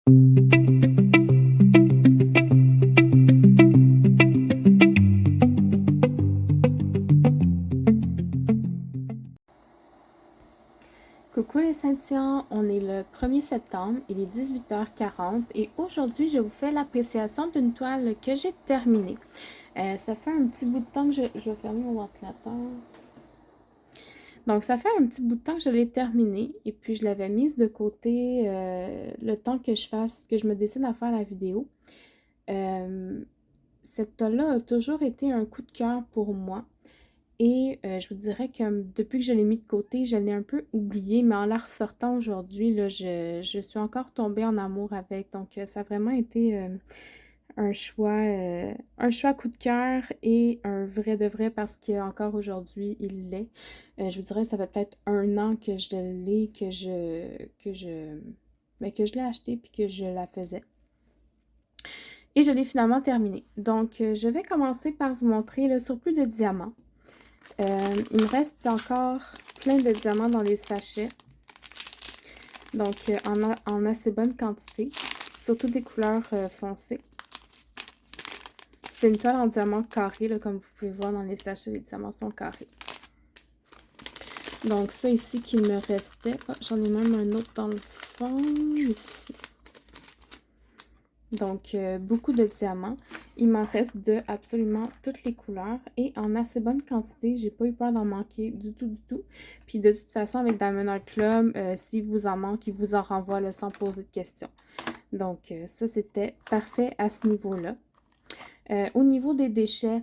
Coucou les Saint-Tians, on est le 1er septembre, il est 18h40 et aujourd'hui je vous fais l'appréciation d'une toile que j'ai terminée. Ça fait un petit bout de temps que je vais fermer mon ventilateur. Donc ça fait un petit bout de temps que je l'ai terminée et puis je l'avais mise de côté le temps que je me décide à faire la vidéo. Cette toile-là a toujours été un coup de cœur pour moi. Et je vous dirais que depuis que je l'ai mis de côté, je l'ai un peu oublié, mais en la ressortant aujourd'hui, là, je suis encore tombée en amour avec. Donc, ça a vraiment été un choix coup de cœur et un vrai de vrai parce qu'encore aujourd'hui, il l'est. Je vous dirais que ça fait peut-être 1 an que je l'ai, que je l'ai acheté puis que je la faisais. Et je l'ai finalement terminée. Donc, je vais commencer par vous montrer le surplus de diamants. Il me reste encore plein de diamants dans les sachets. Donc, en assez bonne quantité. Surtout des couleurs foncées. C'est une toile en diamant carré, là, comme vous pouvez voir dans les sachets, les diamants sont carrés. Donc, ça ici qu'il me restait. Oh, j'en ai même un autre dans le fond, ici. Donc, beaucoup de diamants. Il m'en reste de absolument toutes les couleurs et en assez bonne quantité. J'ai pas eu peur d'en manquer du tout, du tout. Puis de toute façon, avec Diamond Art Club, s'il vous en manque, il vous en renvoie là, sans poser de questions. Donc, ça, c'était parfait à ce niveau-là. Au niveau des déchets,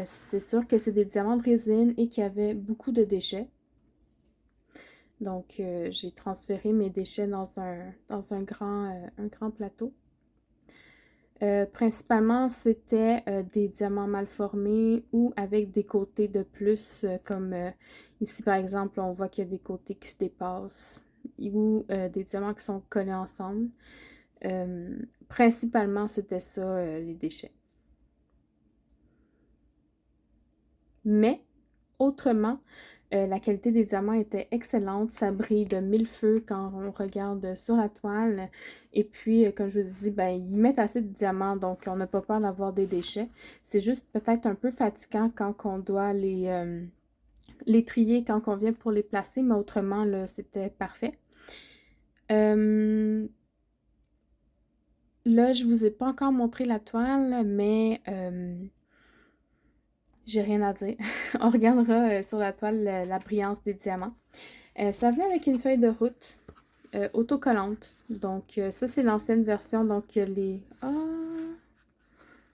c'est sûr que c'est des diamants de résine et qu'il y avait beaucoup de déchets. Donc, j'ai transféré mes déchets dans un grand plateau. Principalement, c'était des diamants mal formés ou avec des côtés de plus, comme ici par exemple, on voit qu'il y a des côtés qui se dépassent ou des diamants qui sont collés ensemble. Principalement, c'était ça, les déchets. Mais, autrement, la qualité des diamants était excellente. Ça brille de mille feux quand on regarde sur la toile. Et puis, comme je vous dis, ben, ils mettent assez de diamants, donc on n'a pas peur d'avoir des déchets. C'est juste peut-être un peu fatigant quand on doit les trier, quand on vient pour les placer, mais autrement, là, c'était parfait. Là, je vous ai pas encore montré la toile, mais j'ai rien à dire. On regardera sur la toile la brillance des diamants. Ça venait avec une feuille de route autocollante. Donc, ça, c'est l'ancienne version. Donc, les... Ah!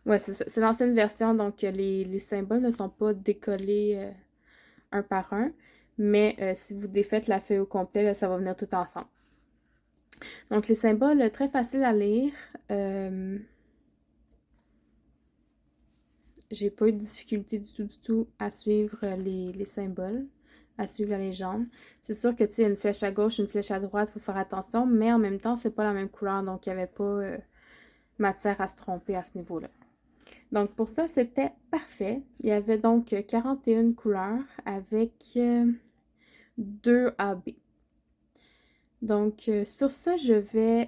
Ouais, c'est l'ancienne version. Donc, les symboles ne sont pas décollés un par un. Mais si vous défaites la feuille au complet, là, ça va venir tout ensemble. Donc, les symboles, très faciles à lire. J'ai pas eu de difficulté du tout à suivre les symboles, à suivre la légende. C'est sûr que, tu sais, une flèche à gauche, une flèche à droite, il faut faire attention, mais en même temps, c'est pas la même couleur, donc il n'y avait pas matière à se tromper à ce niveau-là. Donc, pour ça, c'était parfait. Il y avait donc 41 couleurs avec 2 AB. Donc, sur ça, je vais...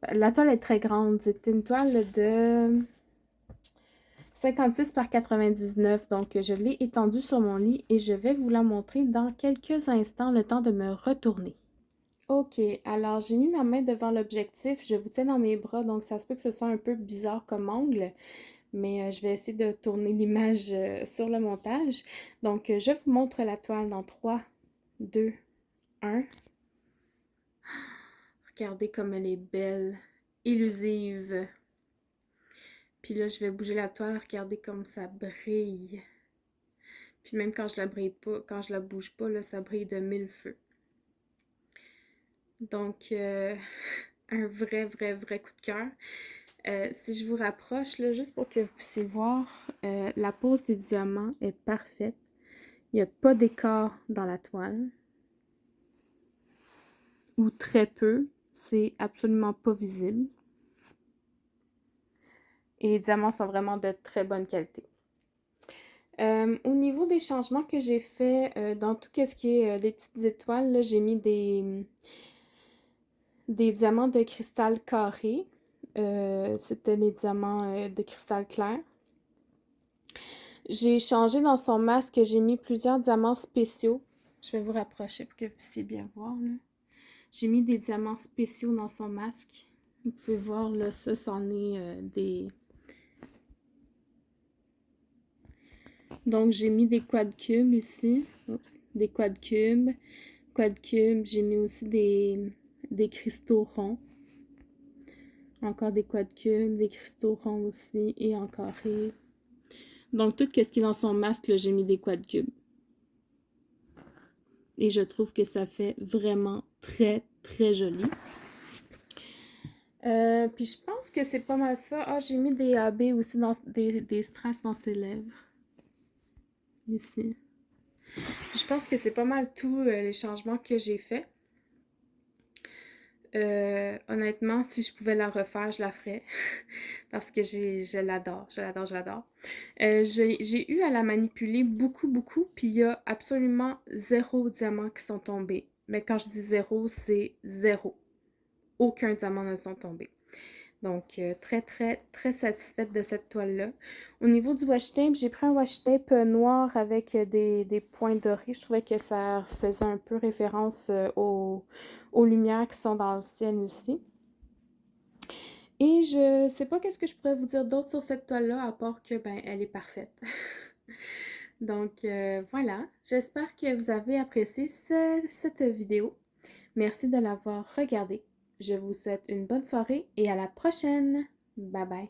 la toile est très grande. C'était une toile de 56 par 99, donc je l'ai étendue sur mon lit et je vais vous la montrer dans quelques instants, le temps de me retourner. Ok, alors j'ai mis ma main devant l'objectif, je vous tiens dans mes bras, donc ça se peut que ce soit un peu bizarre comme angle, mais je vais essayer de tourner l'image sur le montage. Donc je vous montre la toile dans 3, 2, 1. Regardez comme elle est belle, élusive. Puis là, je vais bouger la toile, regardez comme ça brille. Puis même quand je la brille pas, quand je la bouge pas, là, ça brille de mille feux. Donc, un vrai coup de cœur. Si je vous rapproche, là, juste pour que vous puissiez voir, la pose des diamants est parfaite. Il n'y a pas d'écart dans la toile. Ou très peu. C'est absolument pas visible. Et les diamants sont vraiment de très bonne qualité. Au niveau des changements que j'ai fait dans tout ce qui est les petites étoiles, j'ai mis des diamants de cristal carré. C'était les diamants de cristal clair. J'ai changé dans son masque, j'ai mis plusieurs diamants spéciaux. Je vais vous rapprocher pour que vous puissiez bien voir, là. J'ai mis des diamants spéciaux dans son masque. Vous pouvez voir, là, ça, c'en est des... Donc, j'ai mis des quad cubes ici. Oups, des quad cubes. Quad cubes, j'ai mis aussi des cristaux ronds. Encore des quad cubes, des cristaux ronds aussi, et en carré. Donc, tout ce qui est dans son masque, j'ai mis des quad cubes. Et je trouve que ça fait vraiment très, très joli. Puis je pense que c'est pas mal ça. Ah, j'ai mis des AB aussi, des strass dans ses lèvres. Ici. Puis je pense que c'est pas mal tous les changements que j'ai faits. Honnêtement, si je pouvais la refaire, je la ferais. Parce que je l'adore, je l'adore, je l'adore. J'ai eu à la manipuler beaucoup, beaucoup. Puis il y a absolument 0 diamants qui sont tombés. Mais quand je dis 0, c'est 0. Aucun diamant ne sont tombés. Donc, très, très, très satisfaite de cette toile-là. Au niveau du washi tape, j'ai pris un washi tape noir avec des points dorés. Je trouvais que ça faisait un peu référence aux lumières qui sont dans le ciel ici. Et je sais pas qu'est-ce que je pourrais vous dire d'autre sur cette toile-là, à part que, ben, elle est parfaite. Donc, voilà. J'espère que vous avez apprécié cette vidéo. Merci de l'avoir regardée. Je vous souhaite une bonne soirée et à la prochaine. Bye bye.